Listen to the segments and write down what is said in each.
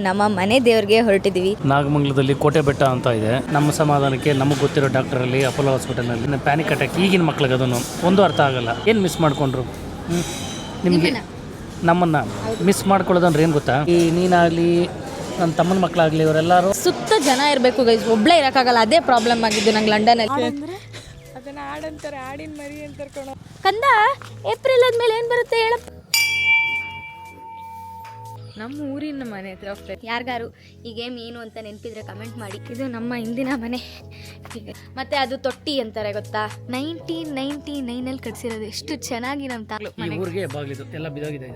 ನಮ್ಮ ಮನೆ ದೇವ್ರಿಗೆ ಹೊರಟಿದ್ದೀವಿ. ನಾಗಮಂಗಲದಲ್ಲಿ ಕೋಟೆ ಬೆಟ್ಟ ಅಂತ ಇದೆ. ನಮ್ಮ ಸಮಾಧಾನಕ್ಕೆ ನಮಗೆ ಗೊತ್ತಿರೋ ಡಾಕ್ಟರಲ್ಲಿ ಅಪೋಲೋ ಹಾಸ್ಪಿಟಲ್ನಲ್ಲಿ ಪ್ಯಾನಿಕ್ ಅಟ್ಯಾಕ್ ಈಗಿನ ಮಕ್ಳಿಗೆ ಅದನ್ನು ಒಂದು ಅರ್ಥ ಆಗಲ್ಲ. ಏನು ಮಿಸ್ ಮಾಡ್ಕೊಂಡ್ರು ನಿಮಗೆ ನಮ್ಮನ್ನು ಮಿಸ್ ಮಾಡ್ಕೊಳ್ಳೋದಂದ್ರೆ ಏನು ಗೊತ್ತಾ, ಈ ನೀನಾಗಲಿ ನನ್ನ ತಮ್ಮನ ಮಕ್ಕಳಾಗಲಿ ಇವರೆಲ್ಲರೂ ಸುತ್ತ ಜನ ಇರಬೇಕು ಗೈಸ್, ಒಬ್ಳೇ ಇರೋಕ್ಕಾಗಲ್ಲ. ಅದೇ ಪ್ರಾಬ್ಲಮ್ ಆಗಿದ್ದು ನಂಗೆ ಲಂಡನಲ್ಲಿ. ಅದನ್ನ ಆಡಂತಾರೆ, ಆಡಿನ ಮರಿ ಅಂತಾರೆ ಕಣೋ. ಕಂದ ಏಪ್ರಿಲ್ ಆದ್ಮೇಲೆ ಏನು ಬರುತ್ತೆ ಹೇಳಪ್ಪ? ನಮ್ಮ ಊರಿನ ಮನೆ ಹತ್ರ ಯಾರಿಗಾರು ಈ ಗೇಮ್ ಏನು ಅಂತ ನೆನಪಿದ್ರೆ ಕಮೆಂಟ್ ಮಾಡಿ. ಇದು ನಮ್ಮ ಹಿಂದಿನ ಮನೆ. ಮತ್ತೆ ಅದು ತೊಟ್ಟಿ ಅಂತಾರೆ ಗೊತ್ತಾ, 1999 ಕಟ್ಸಿರೋದು. ಎಷ್ಟು ಚೆನ್ನಾಗಿ ನಮ್ಮ ಈ ಊರಿಗೆ ಬಾಗಿಲಿದು ಎಲ್ಲ ಬಿದ್ದೋಗಿದೆ.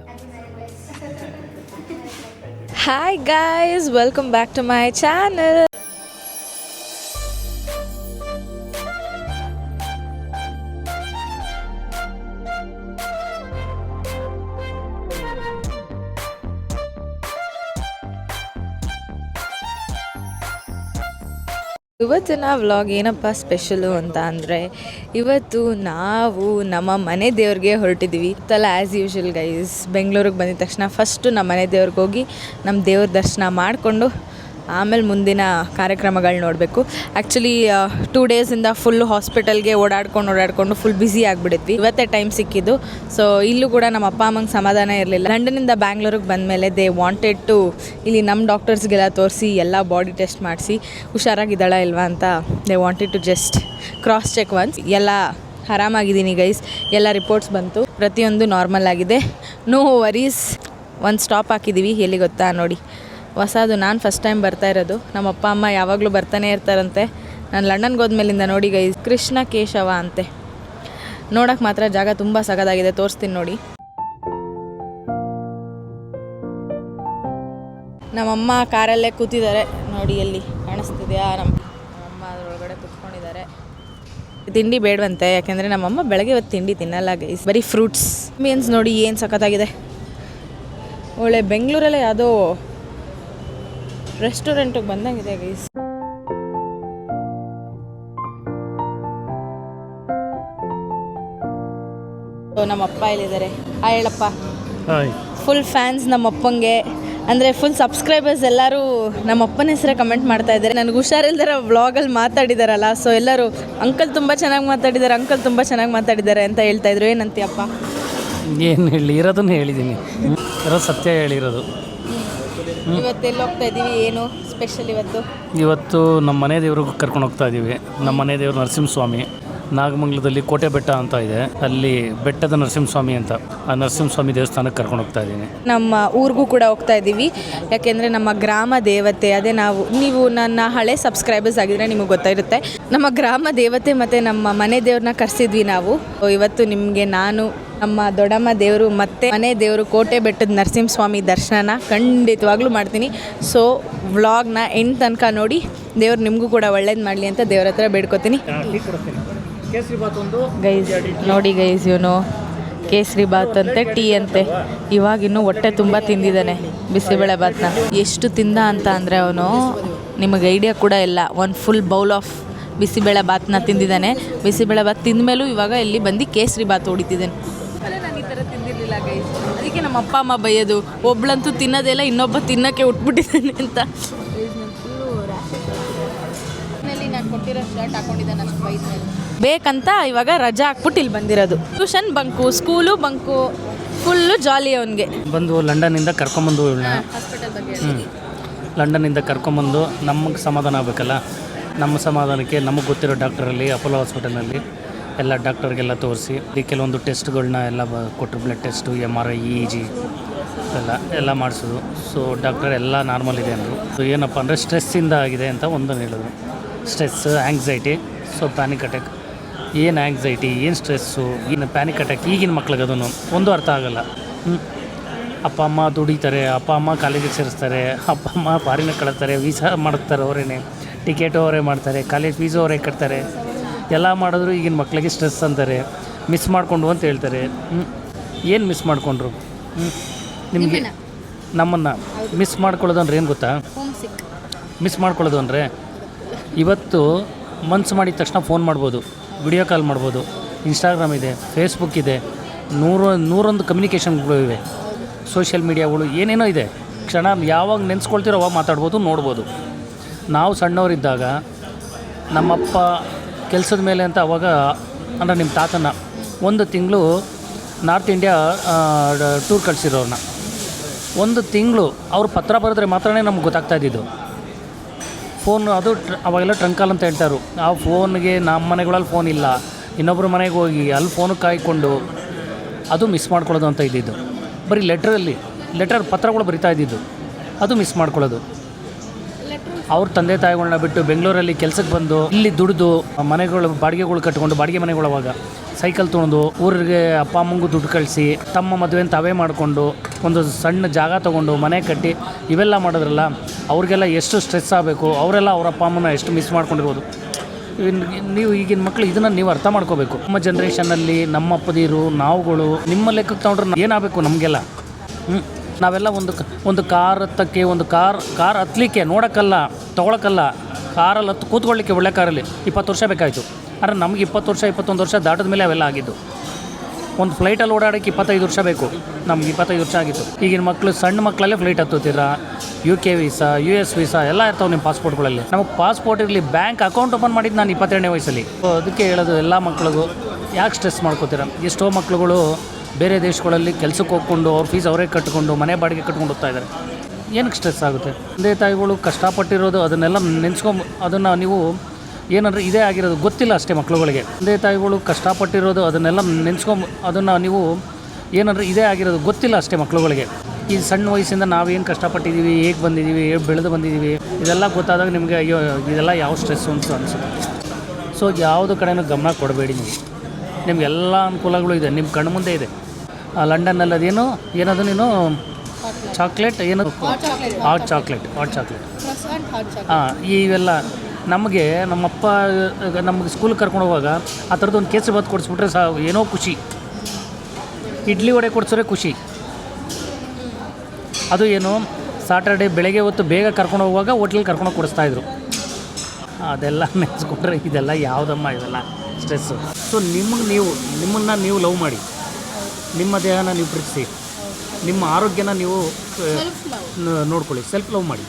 Hi guys, welcome back to my channel. ಇವತ್ತಿನ ವ್ಲಾಗ್ ಏನಪ್ಪ ಸ್ಪೆಷಲು ಅಂತ ಅಂದರೆ, ಇವತ್ತು ನಾವು ನಮ್ಮ ಮನೆ ದೇವ್ರಿಗೆ ಹೊರಟಿದ್ದೀವಿ. ತಲ್ಲ ಆ್ಯಸ್ ಯೂಶುವಲ್ ಗೈಸ್, ಬೆಂಗಳೂರಿಗೆ ಬಂದಿದ ತಕ್ಷಣ ಫಸ್ಟು ನಮ್ಮ ಮನೆ ದೇವ್ರಿಗೆ ಹೋಗಿ ನಮ್ಮ ದೇವ್ರ ದರ್ಶನ ಮಾಡಿಕೊಂಡು ಆಮೇಲೆ ಮುಂದಿನ ಕಾರ್ಯಕ್ರಮಗಳು ನೋಡಬೇಕು. ಆ್ಯಕ್ಚುಲಿ 2 ಡೇಸಿಂದ ಫುಲ್ಲು ಹಾಸ್ಪಿಟಲ್ಗೆ ಓಡಾಡ್ಕೊಂಡು ಫುಲ್ ಬ್ಯುಸಿ ಆಗಿಬಿಟ್ಟಿದ್ವಿ. ಇವತ್ತೇ ಟೈಮ್ ಸಿಕ್ಕಿದ್ದು. ಸೊ ಇಲ್ಲೂ ಕೂಡ ನಮ್ಮ ಅಪ್ಪ ಅಮ್ಮಂಗೆ ಸಮಾಧಾನ ಇರಲಿಲ್ಲ. ಲಂಡನಿಂದ ಬ್ಯಾಂಗ್ಳೂರಿಗೆ ಬಂದಮೇಲೆ ದೇ ವಾಂಟೆಡ್ ಟು ಇಲ್ಲಿ ನಮ್ಮ ಡಾಕ್ಟರ್ಸ್ಗೆಲ್ಲ ತೋರಿಸಿ ಎಲ್ಲ ಬಾಡಿ ಟೆಸ್ಟ್ ಮಾಡಿಸಿ ಹುಷಾರಾಗಿದ್ದಾಳ ಇಲ್ವಾ ಅಂತ they wanted to just cross check once. ಎಲ್ಲ ಆರಾಮಾಗಿದ್ದೀನಿ ಗೈಸ್, ಎಲ್ಲ ರಿಪೋರ್ಟ್ಸ್ ಬಂತು, ಪ್ರತಿಯೊಂದು ನಾರ್ಮಲ್ ಆಗಿದೆ, ನೋ ವರೀಸ್. ಒಂದು ಸ್ಟಾಪ್ ಹಾಕಿದ್ದೀವಿ, ಎಲ್ಲಿ ಗೊತ್ತಾ ನೋಡಿ, ಹೊಸದು. ನಾನು ಫಸ್ಟ್ ಟೈಮ್ ಬರ್ತಾ ಇರೋದು, ನಮ್ಮ ಅಪ್ಪ ಅಮ್ಮ ಯಾವಾಗಲೂ ಬರ್ತಾನೆ ಇರ್ತಾರಂತೆ. ನಾನು ಲಂಡನ್ಗೆ ಹೋದ್ಮೇಲಿಂದ ನೋಡಿ ಗೈಸ್, ಕೃಷ್ಣ ಕೇಶವ ಅಂತೆ. ನೋಡೋಕೆ ಮಾತ್ರ ಜಾಗ ತುಂಬ ಸಗದಾಗಿದೆ, ತೋರಿಸ್ತೀನಿ ನೋಡಿ. ನಮ್ಮಮ್ಮ ಕಾರಲ್ಲೇ ಕೂತಿದ್ದಾರೆ ನೋಡಿ, ಎಲ್ಲಿ ಕಾಣಿಸ್ತಿದೆಯಾ? ನಮ್ಮಮ್ಮ ಅದರೊಳಗಡೆ ಕೂತ್ಕೊಂಡಿದ್ದಾರೆ. ತಿಂಡಿ ಬೇಡವಂತೆ, ಯಾಕೆಂದರೆ ನಮ್ಮಮ್ಮ ಬೆಳಗ್ಗೆ ಹೊತ್ತು ತಿಂಡಿ ತಿನ್ನಲ್ಲ ಗೈಸ್, ಬರೀ ಫ್ರೂಟ್ಸ್. ಮೀನ್ಸ್ ನೋಡಿ ಏನು ಸಖತ್ತಾಗಿದೆ. ಒಳ್ಳೆ ಬೆಂಗಳೂರಲ್ಲೇ ಯಾವುದೋ ರೆಸ್ಟೋರೆಂಟಿಗೆ ಬಂದಂಗಿದೆ ಗೈಸ್. ನಮ್ಮಪ್ಪ ಇಲ್ಲಿದ್ದಾರೆ. ಹೇಳಪ್ಪ. ಫುಲ್ ಫ್ಯಾನ್ಸ್ ನಮ್ಮಪ್ಪಂಗೆ, ಅಂದರೆ ಫುಲ್ ಸಬ್ಸ್ಕ್ರೈಬರ್ಸ್ ಎಲ್ಲರೂ ನಮ್ಮಪ್ಪನ ಹೆಸರೇ ಕಮೆಂಟ್ ಮಾಡ್ತಾ ಇದ್ದಾರೆ. ನನಗೆ ಹುಷಾರಿಲ್ದರ ವ್ಲಾಗಲ್ಲಿ ಮಾತಾಡಿದಾರಲ್ಲ, ಸೊ ಎಲ್ಲರೂ ಅಂಕಲ್ ತುಂಬ ಚೆನ್ನಾಗಿ ಮಾತಾಡಿದ್ದಾರೆ, ಅಂಕಲ್ ತುಂಬ ಚೆನ್ನಾಗಿ ಮಾತಾಡಿದ್ದಾರೆ ಅಂತ ಹೇಳ್ತಾ ಇದ್ರು. ಏನಂತೀಯಪ್ಪ? ಏನು ಹೇಳಿ, ಇರೋದನ್ನು ಹೇಳಿದ್ದೀನಿ, ಇರೋ ಸತ್ಯ ಹೇಳಿರೋದು. ಇವತ್ತೆಲ್ಲಿ ಹೋಗ್ತಾ ಇದ್ದೀವಿ, ಏನು ಸ್ಪೆಷಲ್ ಇವತ್ತು ನಮ್ಮ ಮನೆ ದೇವ್ರಿಗೆ ಕರ್ಕೊಂಡು ಹೋಗ್ತಾ ಇದ್ದೀವಿ. ನಮ್ಮ ಮನೆ ದೇವರು ನರಸಿಂಹಸ್ವಾಮಿ. ನಾಗಮಂಗಲದಲ್ಲಿ ಕೋಟೆ ಬೆಟ್ಟ ಅಂತ ಇದೆ, ಅಲ್ಲಿ ಬೆಟ್ಟದ ನರಸಿಂಹಸ್ವಾಮಿ ಅಂತ, ಆ ನರಸಿಂಹಸ್ವಾಮಿ ದೇವಸ್ಥಾನಕ್ಕೆ ಕರ್ಕೊಂಡು ಹೋಗ್ತಾ ಇದ್ದೀನಿ. ನಮ್ಮ ಊರಿಗೂ ಕೂಡ ಹೋಗ್ತಾ ಇದ್ದೀವಿ, ಯಾಕೆಂದರೆ ನಮ್ಮ ಗ್ರಾಮ ದೇವತೆ ಅದೇ. ನೀವು ನನ್ನ ಹಳೆ ಸಬ್ಸ್ಕ್ರೈಬರ್ಸ್ ಆಗಿದ್ರೆ ನಿಮಗೆ ಗೊತ್ತಾಗಿರುತ್ತೆ, ನಮ್ಮ ಗ್ರಾಮ ದೇವತೆ ಮತ್ತು ನಮ್ಮ ಮನೆ ದೇವ್ರನ್ನ ಕರೆಸಿದ್ವಿ ನಾವು. ಇವತ್ತು ನಿಮಗೆ ನಾನು ನಮ್ಮ ದೊಡ್ಡಮ್ಮ ದೇವರು ಮತ್ತು ಮನೆ ದೇವರು ಕೋಟೆ ಬೆಟ್ಟದ ನರಸಿಂಹಸ್ವಾಮಿ ದರ್ಶನ ಖಂಡಿತವಾಗ್ಲೂ ಮಾಡ್ತೀನಿ. ಸೊ ವ್ಲಾಗ್ನ ಎಂಡ್ ತನಕ ನೋಡಿ, ದೇವ್ರು ನಿಮಗೂ ಕೂಡ ಒಳ್ಳೇದು ಮಾಡಲಿ ಅಂತ ದೇವ್ರ ಹತ್ರ ಬೇಡ್ಕೊತೀನಿ. ಗೈಸ್ ನೋಡಿ ಗೈಸ್, ಇವನು ಕೇಸರಿ ಬಾತ್ ಅಂತೆ, ಟೀ ಅಂತೆ. ಇವಾಗಿನ್ನೂ ಹೊಟ್ಟೆ ತುಂಬ ತಿಂದಿದ್ದಾನೆ ಬಿಸಿಬೇಳೆ ಬಾತ್ನ. ಎಷ್ಟು ತಿಂದ ಅಂತ ಅಂದರೆ ಅವನು, ನಿಮಗೆ ಐಡಿಯಾ ಕೂಡ ಇಲ್ಲ. ಒಂದು ಫುಲ್ ಬೌಲ್ ಆಫ್ ಬಿಸಿಬೇಳೆ ಬಾತ್ನ ತಿಂದಿದ್ದಾನೆ. ಬಿಸಿಬೇಳೆ ಬಾತ್ ತಿಂದ ಮೇಲೂ ಇವಾಗ ಇಲ್ಲಿ ಬಂದು ಕೇಸರಿ ಬಾತ್ ಹೊಡಿತಿದ್ದಾನೆ. ನಾನು ಈ ಥರ ತಿಂದಿರಲಿಲ್ಲ ಗೈಸ್, ಅದಕ್ಕೆ ನಮ್ಮ ಅಪ್ಪ ಅಮ್ಮ ಬೈಯೋದು, ಒಬ್ಳಂತೂ ತಿನ್ನೋದೆಲ್ಲ ಇನ್ನೊಬ್ಬ ತಿನ್ನೋಕ್ಕೆ ಉಟ್ಬಿಟ್ಟಿದ್ದಾನೆ ಅಂತ. ನಾನು ಕೊಟ್ಟಿರೋ ಶರ್ಟ್ ಹಾಕೊಂಡಿದ್ದಾನೆ ಅಷ್ಟು ಬೈದ್ಮೇಲೆ ಬೇಕಂತ ಇವಾಗ ರಜಾ ಹಾಕ್ಬಿಟ್ಟು ಇಲ್ಲಿ ಬಂದಿರೋದು. Tuition bunk, school bunk, full jolly ಅವನಿಗೆ. ಬಂದು ಲಂಡನ್ನಿಂದ ಕರ್ಕೊಂಬಂದು ಹಾಸ್ಪಿಟಲ್ ಬಗ್ಗೆ ಲಂಡನ್ನಿಂದ ಕರ್ಕೊಂಬಂದು ನಮಗೆ ಸಮಾಧಾನ ಆಗಬೇಕಲ್ಲ. ನಮ್ಮ ಸಮಾಧಾನಕ್ಕೆ ನಮಗೆ ಗೊತ್ತಿರೋ ಡಾಕ್ಟರಲ್ಲಿ ಅಪೋಲೋ ಹಾಸ್ಪಿಟಲ್ನಲ್ಲಿ ಎಲ್ಲ ಡಾಕ್ಟರ್ಗೆಲ್ಲ ತೋರಿಸಿ ಕೆಲವೊಂದು ಟೆಸ್ಟ್ಗಳನ್ನ ಎಲ್ಲ ಕೊಟ್ಟರು. ಬ್ಲಡ್ ಟೆಸ್ಟು, MRI, EEG ಎಲ್ಲ ಮಾಡಿಸೋದು. ಸೊ ಡಾಕ್ಟರ್ ಎಲ್ಲ ನಾರ್ಮಲ್ ಇದೆ ಅಂದರು. ಸೊ ಏನಪ್ಪ ಅಂದರೆ ಸ್ಟ್ರೆಸ್ಸಿಂದ ಆಗಿದೆ ಅಂತ ಒಂದನ್ನು ಹೇಳಿದ್ರು. Stress, anxiety, so panic attack. ಏನು ಆ್ಯಂಗ್ಸೈಟಿ, ಏನು ಸ್ಟ್ರೆಸ್ಸು, ಏನು ಪ್ಯಾನಿಕ್ ಅಟ್ಯಾಕ್ ಈಗಿನ ಮಕ್ಳಿಗೆ ಅದನ್ನು ಒಂದು ಅರ್ಥ ಆಗಲ್ಲ. ಅಪ್ಪ ಅಮ್ಮ ದುಡಿತಾರೆ, ಅಪ್ಪ ಅಮ್ಮ ಕಾಲೇಜಿಗೆ ಸೇರಿಸ್ತಾರೆ, ಅಪ್ಪ ಅಮ್ಮ ಫಾರಿನ ಕಳಿಸ್ತಾರೆ, ವೀಸಾ ಮಾಡ್ತಾರೆ ಅವರೇ, ಟಿಕೆಟು ಅವರೇ ಮಾಡ್ತಾರೆ, ಕಾಲೇಜ್ ಫೀಸು ಅವರೇ ಕಟ್ತಾರೆ, ಎಲ್ಲ ಮಾಡಿದ್ರು ಈಗಿನ ಮಕ್ಕಳಿಗೆ ಸ್ಟ್ರೆಸ್ ಅಂತಾರೆ, ಮಿಸ್ ಮಾಡಿಕೊಂಡು ಅಂತ ಹೇಳ್ತಾರೆ. ಏನು ಮಿಸ್ ಮಾಡಿಕೊಂಡ್ರು ನಿಮಗೆ? ನಮ್ಮನ್ನು ಮಿಸ್ ಮಾಡ್ಕೊಳ್ಳೋದು ಅಂದ್ರೆ ಏನು ಗೊತ್ತಾ? ಮಿಸ್ ಮಾಡ್ಕೊಳ್ಳೋದು ಅಂದರೆ ಇವತ್ತು ಮನ್ಸು ಮಾಡಿದ ತಕ್ಷಣ ಫೋನ್ ಮಾಡ್ಬೋದು, ವಿಡಿಯೋ ಕಾಲ್ ಮಾಡ್ಬೋದು, ಇನ್ಸ್ಟಾಗ್ರಾಮ್ ಇದೆ, ಫೇಸ್ಬುಕ್ ಇದೆ, ನೂರೊಂದು ಕಮ್ಯುನಿಕೇಷನ್ಗಳು ಇವೆ, ಸೋಷಿಯಲ್ ಮೀಡಿಯಾಗಳು ಏನೇನೋ ಇದೆ. ಕ್ಷಣ ಯಾವಾಗ ನೆನೆಸ್ಕೊಳ್ತೀರೋ ಅವಾಗ ಮಾತಾಡ್ಬೋದು, ನೋಡ್ಬೋದು. ನಾವು ಸಣ್ಣವರಿದ್ದಾಗ ನಮ್ಮಪ್ಪ ಕೆಲಸದ ಮೇಲೆ ಅಂತ ಅವಾಗ ಅಂದರೆ ನಿಮ್ಮ ತಾತನ 1 ತಿಂಗಳು ನಾರ್ತ್ ಇಂಡಿಯಾ ಟೂರ್ ಕಳಿಸಿರೋರನ್ನ 1 ತಿಂಗಳು ಅವ್ರು ಪತ್ರ ಬರೆದ್ರೆ ಮಾತ್ರನೇ ನಮ್ಗೆ ಗೊತ್ತಾಗ್ತಾ ಇದ್ದಿದ್ದು. ಫೋನ್ ಅದು ಅವಾಗೆಲ್ಲ ಟ್ರಂಕಾಲ್ ಅಂತ ಹೇಳ್ತಾರು. ಆ ಫೋನ್ಗೆ ನಮ್ಮ ಮನೆಗಳಲ್ಲಿ ಫೋನ್ ಇಲ್ಲ, ಇನ್ನೊಬ್ಬರ ಮನೆಗೆ ಹೋಗಿ ಅಲ್ಲಿ ಫೋನ್ ಕಾಯ್ಕೊಂಡು ಅದು ಮಿಸ್ ಮಾಡ್ಕೊಳ್ಳೋದು ಅಂತ ಇದ್ದಿದ್ದು. ಬರೀ ಲೆಟರ್ ಪತ್ರಗಳು ಬರಿತಾ ಇದ್ದಿದ್ದು, ಅದು ಮಿಸ್ ಮಾಡ್ಕೊಳ್ಳೋದು. ಅವ್ರ ತಂದೆ ತಾಯಿಗಳನ್ನ ಬಿಟ್ಟು ಬೆಂಗಳೂರಲ್ಲಿ ಕೆಲಸಕ್ಕೆ ಬಂದು ಇಲ್ಲಿ ದುಡಿದು ಮನೆಗಳು ಬಾಡಿಗೆಗಳು ಕಟ್ಕೊಂಡು, ಬಾಡಿಗೆ ಮನೆಗಳು ಅವಾಗ ಸೈಕಲ್ ತೊಗೊಂಡು ಊರಿಗೆ ಅಪ್ಪ ಅಮ್ಮಂಗೂ ದುಡ್ಡು ಕಳಿಸಿ ತಮ್ಮ ಮದುವೆನ ತಾವೇ ಮಾಡಿಕೊಂಡು ಒಂದು ಸಣ್ಣ ಜಾಗ ತೊಗೊಂಡು ಮನೆ ಕಟ್ಟಿ ಇವೆಲ್ಲ ಮಾಡಿದ್ರಲ್ಲ, ಅವ್ರಿಗೆಲ್ಲ ಎಷ್ಟು ಸ್ಟ್ರೆಸ್ ಆಗಬೇಕು, ಅವರೆಲ್ಲ ಅವ್ರ ಅಪ್ಪ ಅಮ್ಮನ ಎಷ್ಟು ಮಿಸ್ ಮಾಡ್ಕೊಂಡಿರ್ಬೋದು. ನೀವು ಈಗಿನ ಮಕ್ಕಳು ಇದನ್ನು ನೀವು ಅರ್ಥ ಮಾಡ್ಕೋಬೇಕು. ನಮ್ಮ ಜನ್ರೇಷನ್ನಲ್ಲಿ ನಮ್ಮ ಅಪ್ಪದಿರು ನಾವುಗಳು ನಿಮ್ಮ ಲೆಕ್ಕಕ್ಕೆ ತಗೊಂಡ್ರೆ ಏನಾಗಬೇಕು ನಮಗೆಲ್ಲ. ನಾವೆಲ್ಲ ಒಂದು ಕಾರ್ ಹತ್ತಕ್ಕೆ, ಒಂದು ಕಾರ್ ಹತ್ತಲಿಕ್ಕೆ ನೋಡೋಕ್ಕಲ್ಲ, ತೊಗೊಳಕ್ಕಲ್ಲ, ಕಾರಲ್ಲಿ ಕೂತ್ಕೊಳ್ಳಿಕ್ಕೆ ಒಳ್ಳೆ ಕಾರಲ್ಲಿ 20 ವರ್ಷ ಬೇಕಾಯಿತು. ಆದರೆ ನಮಗೆ 20 ವರ್ಷ 21 ವರ್ಷ ದಾಟಿದ ಮೇಲೆ ಅವೆಲ್ಲ ಆಗಿದ್ದು. ಒಂದು ಫ್ಲೈಟಲ್ಲಿ ಓಡಾಡೋಕ್ಕೆ 25 ವರ್ಷ ಬೇಕು, ನಮ್ಗೆ 25 ವರ್ಷ ಆಗಿತ್ತು. ಈಗಿನ ಮಕ್ಕಳು ಸಣ್ಣ ಮಕ್ಕಳಲ್ಲೇ ಫ್ಲೈಟ್ ಹತ್ತುತ್ತೀರಾ, UK ವೀಸಾ, US ವೀಸಾ ಎಲ್ಲ ಇರ್ತಾವೆ ನಿಮ್ಮ ಪಾಸ್ಪೋರ್ಟ್ಗಳಲ್ಲಿ. ನಮಗೆ ಪಾಸ್ಪೋರ್ಟ್ ಇರಲಿ, ಬ್ಯಾಂಕ್ ಅಕೌಂಟ್ ಓಪನ್ ಮಾಡಿದ್ದು ನಾನು 22ನೇ ವಯಸ್ಸಲ್ಲಿ. ಅದಕ್ಕೆ ಹೇಳೋದು ಎಲ್ಲ ಮಕ್ಳಿಗೂ, ಯಾಕೆ ಸ್ಟ್ರೆಸ್ ಮಾಡ್ಕೋತೀರ? ಎಷ್ಟೋ ಮಕ್ಳುಗಳು ಬೇರೆ ದೇಶಗಳಲ್ಲಿ ಕೆಲಸಕ್ಕೆ ಹೋಗ್ಕೊಂಡು ಅವ್ರ ಫೀಸ್ ಅವರೇ ಕಟ್ಕೊಂಡು ಮನೆ ಬಾಡಿಗೆ ಕಟ್ಕೊಂಡು ಹೋಗ್ತಾ ಇದ್ದಾರೆ. ಏನಕ್ಕೆ ಸ್ಟ್ರೆಸ್ ಆಗುತ್ತೆ? ತಂದೆ ತಾಯಿಗಳು ಕಷ್ಟಪಟ್ಟಿರೋದು ಅದನ್ನೆಲ್ಲ ಅದನ್ನು ನೀವು ಏನಂದರೆ ಇದೇ ಆಗಿರೋದು ಗೊತ್ತಿಲ್ಲ ಅಷ್ಟೇ ಮಕ್ಳುಗಳಿಗೆ. ತಂದೆ ತಾಯಿಗಳು ಕಷ್ಟಪಟ್ಟಿರೋದು ಅದನ್ನೆಲ್ಲ ಅದನ್ನು ನೀವು ಏನಂದರೆ ಇದೇ ಆಗಿರೋದು ಗೊತ್ತಿಲ್ಲ ಅಷ್ಟೇ ಮಕ್ಳುಗಳಿಗೆ. ಈ ಸಣ್ಣ ವಯಸ್ಸಿಂದ ನಾವೇನು ಕಷ್ಟಪಟ್ಟಿದ್ದೀವಿ, ಹೇಗೆ ಬಂದಿದ್ದೀವಿ, ಹೇಗೆ ಬೆಳೆದು ಬಂದಿದ್ದೀವಿ, ಇದೆಲ್ಲ ಗೊತ್ತಾದಾಗ ನಿಮಗೆ ಅಯ್ಯೋ ಇದೆಲ್ಲ ಯಾವ ಸ್ಟ್ರೆಸ್ಸು ಅಂತ ಅನಿಸುತ್ತೆ. ಸೊ ಯಾವುದು ಕಡೆನೂ ಗಮನ ಕೊಡಬೇಡಿ. ನಿಮಗೆಲ್ಲ ಅನುಕೂಲಗಳು ಇದೆ, ನಿಮ್ಮ ಕಣ್ಣು ಮುಂದೆ ಇದೆ. ಲಂಡನ್ನಲ್ಲಿ ಅದೇನು ಏನದು ನೀನು ಚಾಕ್ಲೇಟ್ ಏನು ಹಾಟ್ ಚಾಕ್ಲೇಟ್ ಹಾಂ, ಇವೆಲ್ಲ ನಮಗೆ ನಮ್ಮಪ್ಪ ನಮಗೆ ಸ್ಕೂಲಿಗೆ ಕರ್ಕೊಂಡು ಹೋಗುವಾಗ ಆ ಥರದ್ದು ಒಂದು ಕೇಸರಿ ಬಾತ್ ಕೊಡಿಸ್ಬಿಟ್ರೆ ಏನೋ ಖುಷಿ. ಇಡ್ಲಿ ವಡೆ ಕೊಡಿಸೋರೆ ಖುಷಿ. ಅದು ಏನು ಸಾಟರ್ಡೆ ಬೆಳಗ್ಗೆ ಹೊತ್ತು ಬೇಗ ಕರ್ಕೊಂಡು ಹೋಗುವಾಗ ಹೋಟ್ಲಲ್ಲಿ ಕರ್ಕೊಂಡು ಕೊಡಿಸ್ತಾಯಿದ್ರು. ಅದೆಲ್ಲ ನೆನೆಸ್ಕೊಂಡ್ರೆ ಇದೆಲ್ಲ ಯಾವುದಮ್ಮ, ಇದೆಲ್ಲ ಸ್ಟ್ರೆಸ್ಸು. ಸೊ ನಿಮ್ಮನ್ನು ನೀವು ಲವ್ ಮಾಡಿ, ನಿಮ್ಮ ದೇಹನ ನೀವು ಪ್ರೀತಿಸಿ, ನಿಮ್ಮ ಆರೋಗ್ಯನ ನೀವು ನೋಡ್ಕೊಳ್ಳಿ, ಸೆಲ್ಫ್ ಲವ್ ಮಾಡಿ,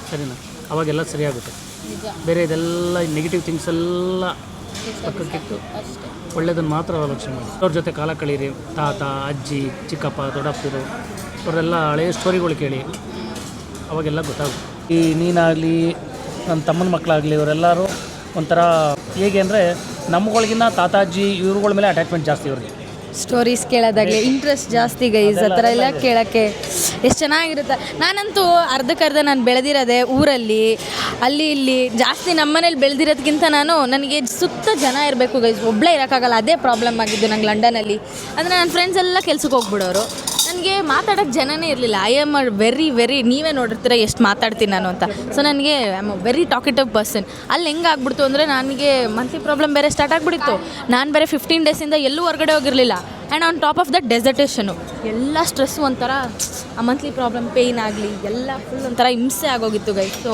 ಸರಿನಾ? ಅವಾಗೆಲ್ಲ ಸರಿಯಾಗುತ್ತೆ. ಬೇರೆ ಇದೆಲ್ಲ ನೆಗೆಟಿವ್ ಥಿಂಗ್ಸ್ ಎಲ್ಲ ಪಕ್ಕಕ್ಕಿಟ್ಟು ಒಳ್ಳೆಯದನ್ನು ಮಾತ್ರ ಆಲೋಚನೆ ಮಾಡಿ. ಅವ್ರ ಜೊತೆ ಕಾಲ ಕಳೀರಿ. ತಾತ, ಅಜ್ಜಿ, ಚಿಕ್ಕಪ್ಪ, ದೊಡ್ಡಪ್ಪರು ಅವರೆಲ್ಲ ಹಳೆಯ ಸ್ಟೋರಿಗಳು ಕೇಳಿ, ಅವಾಗೆಲ್ಲ ಗೊತ್ತಾಗುತ್ತೆ. ಈ ನೀನಾಗಲಿ ನನ್ನ ತಮ್ಮನ ಮಕ್ಕಳಾಗಲಿ ಇವರೆಲ್ಲರೂ ಒಂಥರ ಹೇಗೆ ಅಂದರೆ ನಮ್ಮಗಳಿಗಿನ್ನ ತಾತ ಅಜ್ಜಿ ಇವ್ರುಗಳ ಮೇಲೆ ಅಟ್ಯಾಚ್ಮೆಂಟ್ ಜಾಸ್ತಿ ಇವ್ರಿಗೆ. ಸ್ಟೋರೀಸ್ ಕೇಳೋದಾಗಲಿ ಇಂಟ್ರೆಸ್ಟ್ ಜಾಸ್ತಿ ಗೈಸ್, ಆ ಥರ ಎಲ್ಲ ಕೇಳೋಕ್ಕೆ ಎಷ್ಟು ಚೆನ್ನಾಗಿರುತ್ತೆ. ನಾನಂತೂ ಅರ್ಧಕ್ಕರ್ಧ ನಾನು ಬೆಳೆದಿರೋದೆ ಊರಲ್ಲಿ, ಅಲ್ಲಿ ಇಲ್ಲಿ ಜಾಸ್ತಿ ನಮ್ಮ ಮನೇಲಿ ಬೆಳೆದಿರೋದಕ್ಕಿಂತ ನನಗೆ ಸುತ್ತ ಜನ ಇರಬೇಕು ಗೈಸ್, ಒಬ್ಬಳೇ ಇರೋಕ್ಕಾಗಲ್ಲ. ಅದೇ ಪ್ರಾಬ್ಲಮ್ ಆಗಿದ್ದು ನಂಗೆ ಲಂಡನಲ್ಲಿ. ಅಂದರೆ ನನ್ನ ಫ್ರೆಂಡ್ಸ್ ಎಲ್ಲ ಕೆಲ್ಸಕ್ಕೆ ಹೋಗ್ಬಿಡೋರು, ನನಗೆ ಮಾತಾಡೋಕ್ಕೆ ಜನನೇ ಇರಲಿಲ್ಲ. ಐ ಆಮ್ ವೆರಿ ನೀವೇ ನೋಡಿರ್ತೀರ ಎಷ್ಟು ಮಾತಾಡ್ತೀನಿ ನಾನು ಅಂತ. ಸೊ ನನಗೆ I am very talkative person. ಅಲ್ಲಿ ಹೆಂಗೆ ಆಗ್ಬಿಡ್ತು ಅಂದರೆ ನನಗೆ ಮಂತ್ಲಿ ಪ್ರಾಬ್ಲಮ್ ಬೇರೆ ಸ್ಟಾರ್ಟ್ ಆಗಿಬಿಟ್ಟಿತ್ತು. ನಾನು ಬೇರೆ 15 ಡೇಸಿಂದ ಎಲ್ಲೂ ಹೊರಗಡೆ ಹೋಗಿರಲಿಲ್ಲ. And on top of that dissertation ಎಲ್ಲ ಸ್ಟ್ರೆಸ್ಸು, ಒಂಥರ ಆ ಮಂತ್ಲಿ ಪ್ರಾಬ್ಲಮ್ ಪೇಯ್ನ್ ಆಗಲಿ ಎಲ್ಲ ಫುಲ್ ಒಂಥರ ಹಿಂಸೆ ಆಗೋಗಿತ್ತು ಗೈಸ್. ಸೊ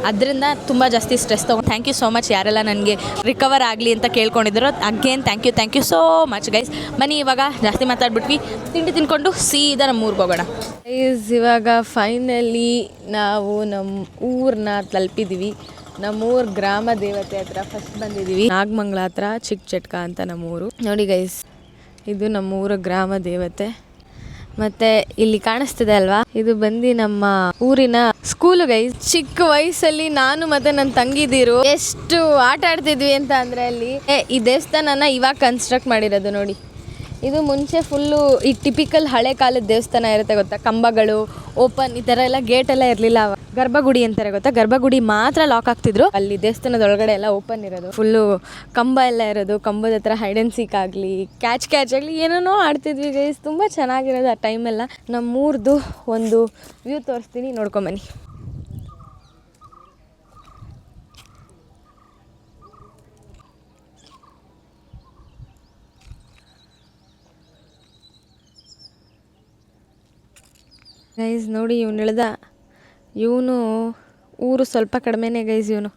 ಅದರಿಂದ ತುಂಬ ಜಾಸ್ತಿ ಸ್ಟ್ರೆಸ್ ತೊಗೊಂಡು ಥ್ಯಾಂಕ್ ಯು ಸೋ ಮಚ್ ಯಾರೆಲ್ಲ ನನಗೆ ರಿಕವರ್ ಆಗಲಿ ಅಂತ ಕೇಳ್ಕೊಂಡಿದ್ರು. Again thank you so much guys. ಬನ್ನಿ ಇವಾಗ ಜಾಸ್ತಿ ಮಾತಾಡ್ಬಿಟ್ವಿ, ತಿಂಡಿ ತಿನ್ಕೊಂಡು ಸೀದಾ ನಮ್ಮ ಊರಿಗೆ ಹೋಗೋಣ ಗೈಸ್. ಇವಾಗ ಫೈನಲಿ ನಾವು ನಮ್ಮ ಊರನ್ನ ತಲುಪಿದ್ದೀವಿ. ನಮ್ಮೂರು ಗ್ರಾಮ ದೇವತೆ ಹತ್ರ ಫಸ್ಟ್ ಬಂದಿದ್ದೀವಿ. ನಾಗಮಂಗಲ ಹತ್ರ ಚಿಕ್ಕ ಚಟ್ಕ ಅಂತ ನಮ್ಮೂರು. ನೋಡಿ ಗೈಸ್, ಇದು ನಮ್ಮೂರ ಗ್ರಾಮ ದೇವತೆ. ಮತ್ತು ಇಲ್ಲಿ ಕಾಣಿಸ್ತಿದೆ ಅಲ್ವಾ, ಇದು ಬಂದು ನಮ್ಮ ಊರಿನ ಸ್ಕೂಲು ಗೈಸ್. ಚಿಕ್ಕ ವಯಸ್ಸಲ್ಲಿ ನಾನು ಮತ್ತು ನನ್ನ ತಂಗಿದಿರು ಎಷ್ಟು ಆಟ ಆಡ್ತಿದ್ವಿ ಅಂತ ಅಂದರೆ ಅಲ್ಲಿ ಈ ದೇವಸ್ಥಾನನ ಇವಾಗ ಕನ್ಸ್ಟ್ರಕ್ಟ್ ಮಾಡಿರೋದು ನೋಡಿ. ಇದು ಮುಂಚೆ ಫುಲ್ಲು ಈ ಟಿಪಿಕಲ್ ಹಳೆ ಕಾಲದ ದೇವಸ್ಥಾನ ಇರುತ್ತೆ ಗೊತ್ತಾ, ಕಂಬಗಳು ಓಪನ್, ಈ ಥರ ಎಲ್ಲ ಗೇಟ್ ಎಲ್ಲ ಇರಲಿಲ್ಲ. ಗರ್ಭಗುಡಿ ಅಂತಾರೆ ಗೊತ್ತಾ, ಗರ್ಭಗುಡಿ ಮಾತ್ರ ಲಾಕ್ ಆಗ್ತಿದ್ರು. ಅಲ್ಲಿ ದೇವಸ್ಥಾನದ ಒಳಗಡೆ ಎಲ್ಲ ಓಪನ್ ಇರೋದು, ಫುಲ್ಲು ಕಂಬ ಎಲ್ಲ ಇರೋದು. ಕಂಬದ ಹತ್ರ ಹೈಡ್ ಆ್ಯಂಡ್ ಸೀಕ್ ಆಗಲಿ, ಕ್ಯಾಚ್ ಆಗಲಿ ಏನೇನೋ ಆಡ್ತಿದ್ವಿ ಗೈಸ್. ತುಂಬ ಚೆನ್ನಾಗಿರೋದು ಆ ಟೈಮೆಲ್ಲ. ನಮ್ಮೂರ್ದು ಒಂದು ವ್ಯೂ ತೋರಿಸ್ತೀನಿ, ನೋಡ್ಕೊಂಬನ್ನಿ. ಗೈಸ್ ನೋಡಿ, ಇವನು ಊರು ಸ್ವಲ್ಪ ಕಡಿಮೆನೇ ಗೈಸ್. ಇವನು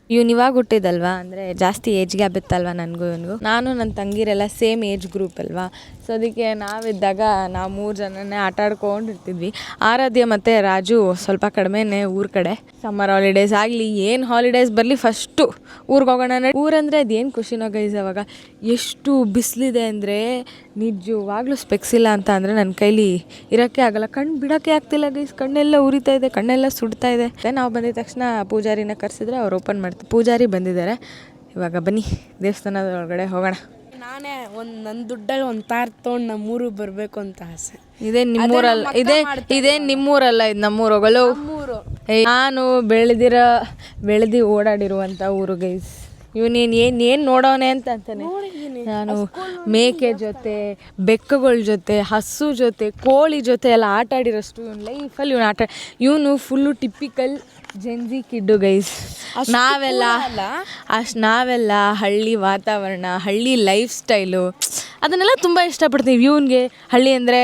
ಇವ್ನು ಇವಾಗ ಹುಟ್ಟಿದಲ್ವಾ, ಅಂದರೆ ಜಾಸ್ತಿ ಏಜ್ ಗ್ಯಾಪ್ ಇತ್ತಲ್ವ ನನಗೂ ಇವನಿಗೂ. ನಾನು ನನ್ನ ತಂಗಿರೆಲ್ಲ ಸೇಮ್ ಏಜ್ ಗ್ರೂಪ್ ಅಲ್ವಾ, ಸೊ ಅದಕ್ಕೆ ನಾವಿದ್ದಾಗ ನಾವು 3 ಜನನೇ ಆಟ ಆಡ್ಕೊಂಡಿರ್ತಿದ್ವಿ. ಆರಾಧ್ಯ ಮತ್ತು ರಾಜು ಸ್ವಲ್ಪ ಕಡಿಮೆನೇ ಊರ ಕಡೆ. ಸಮ್ಮರ್ ಹಾಲಿಡೇಸ್ ಆಗಲಿ ಏನು ಹಾಲಿಡೇಸ್ ಬರಲಿ ಫಸ್ಟು ಊರಿಗೆ ಹೋಗೋಣ. ಊರಂದರೆ ಅದೇನು ಖುಷಿನೋ ಗೈಸ್. ಅವಾಗ ಎಷ್ಟು ಬಿಸಿಲಿದೆ ಅಂದರೆ ನಿಜವಾಗ್ಲೂ ಸ್ಪೆಕ್ಸ್ ಇಲ್ಲ ಅಂತ ಅಂದರೆ ನನ್ನ ಕೈಲಿ ಇರೋಕ್ಕೆ ಆಗಲ್ಲ, ಕಣ್ಣು ಬಿಡೋಕ್ಕೆ ಆಗ್ತಿಲ್ಲ ಗೈಸ್. ಕಣ್ಣೆಲ್ಲ ಉರಿತಾ ಇದೆ, ಕಣ್ಣೆಲ್ಲ ಸುಡ್ತಾ ಇದೆ. ನಾವು ಬಂದಿದ ತಕ್ಷಣ ಪೂಜಾರಿನ ಕರೆಸಿದ್ರೆ ಅವ್ರು ಓಪನ್ ಮಾಡ್ತಾರೆ. ಪೂಜಾರಿ ಬಂದಿದ್ದಾರೆ. ಇವಾಗ ಬನ್ನಿ ದೇವಸ್ಥಾನದ ಒಳಗಡೆ ಹೋಗೋಣ. ನಾನೇ ನನ್ನ ದುಡ್ಡಲ್ಲಿ ಒಂದು ತಾರ್ ತೊಗೊಂಡು ನಮ್ಮೂರು ಬರಬೇಕು ಅಂತ ಆಸೆ. ಇದೇ ನಿಮ್ಮೂರಲ್ಲ, ಇದೇ ನಿಮ್ಮೂರಲ್ಲ, ಇದು ನಮ್ಮೂರು. ಹೋಗಲು ನಾನು ಬೆಳೆದು ಓಡಾಡಿರುವಂಥ ಊರು ಗೈಸ್. ಇವನೇನು ಏನು ನೋಡೋನೆ ಅಂತ ಅಂತಾನೆ. ನಾನು ಮೇಕೆ ಜೊತೆ, ಬೆಕ್ಕುಗಳ ಜೊತೆ, ಹಸು ಜೊತೆ, ಕೋಳಿ ಜೊತೆ ಎಲ್ಲ ಆಟ ಆಡಿರೋಷ್ಟು ಇವನು ಲೈಫಲ್ಲಿ ಇವನು ಫುಲ್ಲು ಟಿಪಿಕಲ್ ಜೆನ್ಜಿ ಕಿಡ್ಡು ಗೈಸ್. ನಾವೆಲ್ಲ ಹಳ್ಳಿ ವಾತಾವರಣ, ಹಳ್ಳಿ ಲೈಫ್ ಸ್ಟೈಲು ಅದನ್ನೆಲ್ಲ ತುಂಬ ಇಷ್ಟಪಡ್ತೀವಿ. ಇವನಿಗೆ ಹಳ್ಳಿ ಅಂದರೆ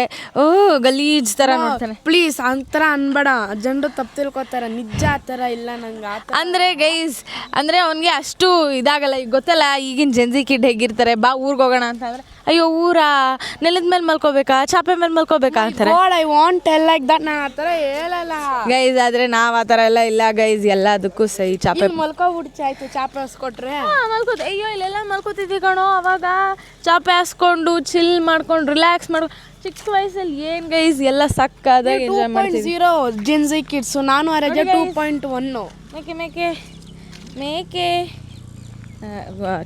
ಗಲೀಜ್ ಥರ ನೋಡ್ತಾನೆ. ಪ್ಲೀಸ್ ಆ ಥರ ಅನ್ಬೇಡ, ಜನರು ತಪ್ಪು ತಿಳ್ಕೊತಾರೆ. ನಿಜ ಆ ಥರ ಇಲ್ಲ ನಂಗೆ. ಅಂದರೆ ಗೈಸ್, ಅಂದರೆ ಅವನಿಗೆ ಅಷ್ಟು ಇದಾಗಲ್ಲ. ಈಗ ಗೊತ್ತಲ್ಲ ಈಗಿನ ಜೆನ್ಜಿ ಕಿಡ್ ಹೇಗಿರ್ತಾರೆ. ಬಾ ಊರಿಗೆ ಹೋಗೋಣ ಅಂತಂದರೆ ಅಯ್ಯೋ ಊರ ನೆಲದ ಮೇಲೆ ಮಲ್ಕೋಬೇಕಾ, ಚಾಪೆ ಮೇಲೆ ಮಲ್ಕೋಬೇಕಾ ಅಂತಾರೆ. I want tell like that. ನಾನು ಆ ಥರ ಹೇಳಲ್ಲ ಗೈಸ್. ಆದರೆ ನಾವು ಆ ಥರ ಎಲ್ಲ ಇಲ್ಲ ಗೈಸ್. ಎಲ್ಲದಕ್ಕೂ ಸೈ ಚಾಪೆ ಮಲ್ಕೊಬಿಡ್ಚಿ ಆಯ್ತು. ಚಾಪೆ ಹಾಸ್ಕೊಟ್ರೆ ಮಲ್ಕೋತ. ಅಯ್ಯೋ ಇಲ್ಲೆಲ್ಲ ಮಲ್ಕೋತಿದ್ವಿ ಕಣೋ. ಅವಾಗ ಚಾಪೆ ಹಾಸ್ಕೊಂಡು ಚಿಲ್ ಮಾಡ್ಕೊಂಡು ರಿಲ್ಯಾಕ್ಸ್ ಮಾಡ್ಕೊಂಡು ಚಿಕ್ಕ ವಯಸ್ಸಲ್ಲಿ ಏನು ಗೈಸ್ ಎಲ್ಲ ಸಕ್ಕದಾಗಿ ಎಂಜಾಯ್ ಮಾಡ್ತೀವಿ. 2.0 ಜೆನ್ಜಿ ಕಿಡ್ಸು. ನಾನು ಅರೆಜ 2.1. ಮೇಕೆ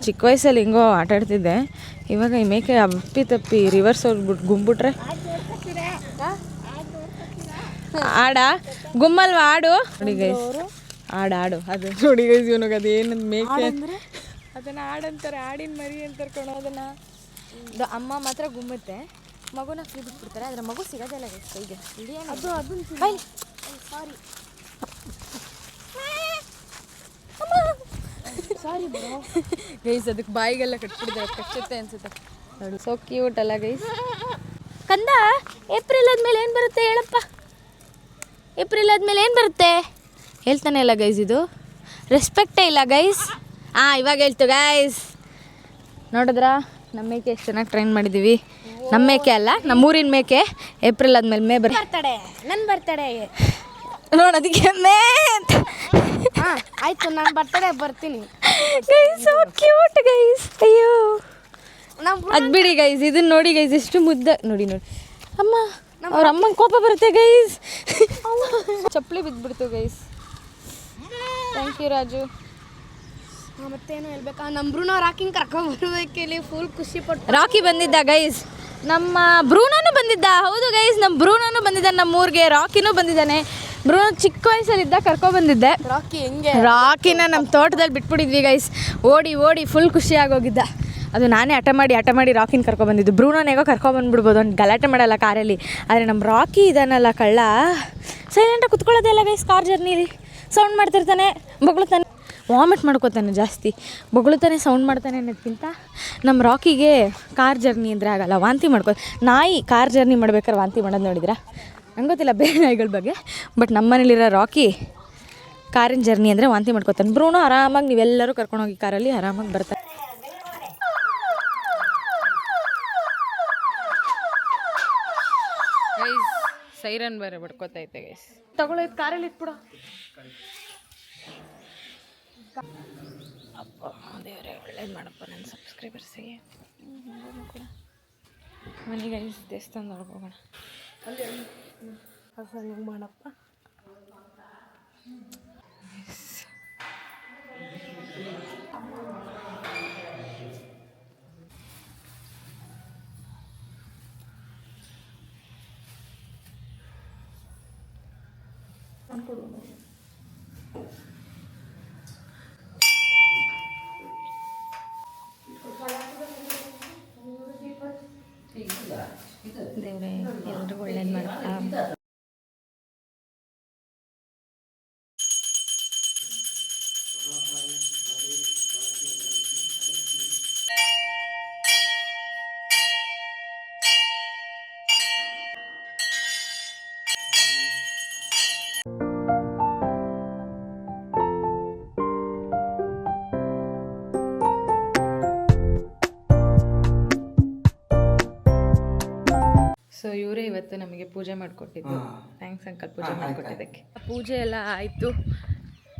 ಚಿಕ್ಕ ವಯಸ್ಸಲ್ಲಿ ಹಿಂಗೋ ಆಟಾಡ್ತಿದ್ದೆ. ಇವಾಗ ಈ ಮೇಕೆ ತಪ್ಪಿ ರಿವರ್ಸ್ ಹೋಗ್ಬಿಟ್ಟು ಗುಂಬಿಟ್ರೆ ಗುಮ್ಮಲ್ವಾ ಆಡು. ನೋಡಿ ಗೈಸ್, ಆಡು ಅದು ನೋಡಿ ಗೈಸ್. ಇವನಿಗೆ ಅದೇನು ಮೇಕೆ ಅದನ್ನು ಆಡಂತಾರೆ, ಆಡಿನ ಮರಿ ಅಂತಾರೆ ಕಣೋ. ಅದನ್ನು ಅಮ್ಮ ಮಾತ್ರ ಗುಮ್ಮುತ್ತೆ, ಮಗುನ ಫ್ರೀ ಬಿಟ್ಬಿಡ್ತಾರೆ. ಅದರ ಮಗು ಸಿಗೋದಿಲ್ಲ ಗೈಸ್ ಕೈಗೆ. ಸಾರಿ ಗೈಸ್, ಅದಕ್ಕೆ ಬಾಯಿಗೆಲ್ಲ ಕಟ್ಬಿಟ್ಟಿದ್ದಾರೆ, ಕಚ್ಚುತ್ತೆ ಅನ್ಸುತ್ತೆ ನೋಡಿ. ಸೋ ಕ್ಯೂಟ್ ಅಲ್ಲ ಗೈಸ್. ಕಂದ, ಏಪ್ರಿಲ್ ಆದ್ಮೇಲೆ ಏನು ಬರುತ್ತೆ ಹೇಳಪ್ಪ? ಏಪ್ರಿಲ್ ಆದ್ಮೇಲೆ ಏನು ಬರುತ್ತೆ ಹೇಳ್ತಾನೆ ಇಲ್ಲ ಗೈಸ್. ಇದು ರೆಸ್ಪೆಕ್ಟೇ ಇಲ್ಲ ಗೈಸ್. ಇವಾಗ ಹೇಳ್ತು ಗೈಸ್. ನೋಡಿದ್ರಾ ನಮ್ಮ ಮೇಕೆ ಎಷ್ಟು ಚೆನ್ನಾಗಿ ಟ್ರೈನ್ ಮಾಡಿದ್ದೀವಿ. ನಮ್ಮ ಮೇಕೆ ಅಲ್ಲ, ನಮ್ಮೂರಿನ ಮೇಕೆ. ಏಪ್ರಿಲ್ ಆದ್ಮೇಲೆ ಮೇ ಬರ್ತಡೆ, ನನ್ನ ಬರ್ತಡೆ ನೋಡಿ. ಅದಕ್ಕೆ ಮೇ ಅಂತ ಆಯ್ತು, ನಾನು ಬರ್ತಡೆ ಬರ್ತೀನಿ ಗೈಸ್. So cute guys. ಅಯ್ಯೋ ಅದು ಬಿಡಿ ಗೈಸ್. ಇದನ್ನ ನೋಡಿ ಗೈಸ್, ಎಷ್ಟು ಮುದ್ದ ನೋಡಿ. ಅಮ್ಮ, ಅವ್ರ ಅಮ್ಮಂಗೆ ಕೋಪ ಬರುತ್ತೆ ಗೈಸ್. ಚಪ್ಪಲಿ ಬಿದ್ದುಬಿಡ್ತು ಗೈಸ್. Thank you Raju. ಮತ್ತೇನು ಹೇಳ್ಬೇಕಾ, ನಮ್ಮ ಬ್ರೂನೋ ರಾಕಿಂಗ್ ಕರ್ಕೊಂಡ್ಬರ್ಬೇಕಿಲ್ಲಿ. ಫುಲ್ ಖುಷಿ ಪಟ್ಟು. ರಾಕಿ ಬಂದಿದ್ದ ಗೈಸ್. ನಮ್ಮ ಬ್ರೂನೋನು ಬಂದಿದ್ದ. ಹೌದು ಗೈಸ್, ನಮ್ಮ ಬ್ರೂನೋನು ಬಂದಿದ್ದಾನೆ ನಮ್ಮ ಊರಿಗೆ. ರಾಕಿನೂ ಬಂದಿದ್ದಾನೆ. ಬ್ರೂನೋ ಚಿಕ್ಕ ವಯಸ್ಸಲ್ಲಿದ್ದ ಕರ್ಕೊಬಂದಿದ್ದೆ. ರಾಕಿನ ನಮ್ಮ ತೋಟದಲ್ಲಿ ಬಿಟ್ಬಿಟ್ಟಿದ್ವಿ ಗೈಸ್. ಓಡಿ ಫುಲ್ ಖುಷಿಯಾಗೋಗಿದ್ದ. ಅದು ನಾನೇ ಹಠ ಮಾಡಿ ರಾಕಿನ ಕರ್ಕೊಬಂದಿದ್ದು. ಬ್ರೂನೋನೇಗೋ ಕರ್ಕೊಬಂದ್ಬಿಡ್ಬೋದು, ಅವ್ನು ಗಲಾಟೆ ಮಾಡಲ್ಲ ಕಾರಲ್ಲಿ. ಆದರೆ ನಮ್ಮ ರಾಕಿ ಇದಾನಲ್ಲ ಕಳ್ಳ, ಸೈಲೆಂಟಾಗಿ ಕುತ್ಕೊಳ್ಳೋದೇ ಇಲ್ಲ ಗೈಸ್. ಕಾರ್ ಜರ್ನಿಲಿ ಸೌಂಡ್ ಮಾಡ್ತಿರ್ತಾನೆ, ಬೊಗಳ್ತಾನೆ, ವಾಮಿಟ್ ಮಾಡ್ಕೋತಾನೆ ಜಾಸ್ತಿ. ಬೊಗಳ್ತಾನೆ, ಸೌಂಡ್ ಮಾಡ್ತಾನೆ ಅನ್ನೋದಕ್ಕಿಂತ ನಮ್ಮ ರಾಕಿಗೆ ಕಾರ್ ಜರ್ನಿ ಅಂದರೆ ಆಗಲ್ಲ, ವಾಂತಿ ನಾಯಿ ಕಾರ್ ಜರ್ನಿ ಮಾಡ್ಬೇಕಾದ್ರೆ ವಾಂತಿ ಮಾಡೋದು ನೋಡಿದ್ರಾ? ನಂಗೆ ಗೊತ್ತಿಲ್ಲ ಬೇರೆ ನಾಯಿಗಳ ಬಗ್ಗೆ, ಬಟ್ ನಮ್ಮ ಮನೇಲಿರೋ ರಾಕಿ ಕಾರಿನ ಜರ್ನಿ ಅಂದರೆ ವಾಂತಿ ಮಾಡ್ಕೋತಾನೆ. ಬ್ರೂನೋ ಆರಾಮಾಗಿ ನೀವೆಲ್ಲರೂ ಕರ್ಕೊಂಡೋಗಿ ಕಾರಲ್ಲಿ ಆರಾಮಾಗಿ ಬರ್ತಾನೆ. ಸೈರನ್ ಬೇರೆ ಬಡ್ಕೋತೈತೆ ಗೈಸ್. ತಗೊಳ್ಳೋದು ಕಾರಲ್ಲಿ ಇಟ್ಬಿಡೋ. ಅಪ್ಪ ದೇವರೇ, ಒಳ್ಳೇದು ಮಾಡಪ್ಪ ನನ್ನ ಸಬ್ಸ್ಕ್ರೈಬರ್ಸಿಗೆ ಕೂಡ. ಮನೆ ಗೈಸ್, ದೇವಸ್ಥಾನದೊಳಗೆ ಹೋಗೋಣ. ಅಲ್ಲಿ ಮಾಡಪ್ಪ. ದೇವರೇ ಎಲ್ರಿಗೂ ಒಳ್ಳೇದು ಮಾಡಪ್ಪ. ಇವತ್ತು ನಮಗೆ ಪೂಜೆ ಮಾಡಿಕೊಟ್ಟಿದ್ದು. ಥ್ಯಾಂಕ್ಸ್ ಅಂಕಲ್ ಪೂಜೆ ಮಾಡಿಕೊಟ್ಟಿದ್ದಕ್ಕೆ. ಪೂಜೆ ಎಲ್ಲ ಆಯಿತು.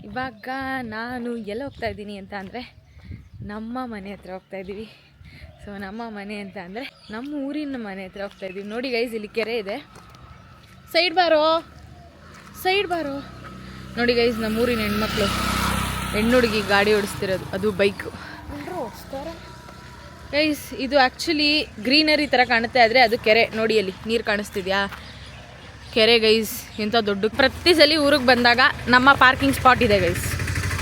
ಇವಾಗ ನಾನು ಎಲ್ಲ ಹೋಗ್ತಾ ಇದ್ದೀನಿ ಅಂತ ಅಂದರೆ ನಮ್ಮ ಮನೆ ಹತ್ರ ಹೋಗ್ತಾ ಇದ್ದೀವಿ. ಸೊ ನಮ್ಮ ಮನೆ ಅಂತ ಅಂದರೆ ನಮ್ಮ ಊರಿನ ಮನೆ ಹತ್ರ ಹೋಗ್ತಾ ಇದ್ದೀವಿ. ನೋಡಿ ಗೈಸ್, ಇಲ್ಲಿ ಕೆರೆ ಇದೆ. ಸೈಡ್ ಬಾರೋ ನೋಡಿ ಗೈಸ್, ನಮ್ಮ ಊರಿನ ಹೆಣ್ಮಕ್ಳು, ಹೆಣ್ಣುಡುಗಿ ಗಾಡಿ ಓಡಿಸ್ತಿರೋದು, ಅದು ಬೈಕು ಗೈಸ್. ಇದು ಆ್ಯಕ್ಚುಲಿ ಗ್ರೀನರಿ ಥರ ಕಾಣುತ್ತೆ, ಆದರೆ ಅದು ಕೆರೆ. ನೋಡಿ ಅಲ್ಲಿ ನೀರು ಕಾಣಿಸ್ತಿದ್ಯಾ, ಕೆರೆ ಗೈಸ್. ಎಂಥ ದೊಡ್ಡ. ಪ್ರತಿ ಸಲ ಊರಿಗೆ ಬಂದಾಗ ನಮ್ಮ ಪಾರ್ಕಿಂಗ್ ಸ್ಪಾಟ್ ಇದೆ ಗೈಸ್.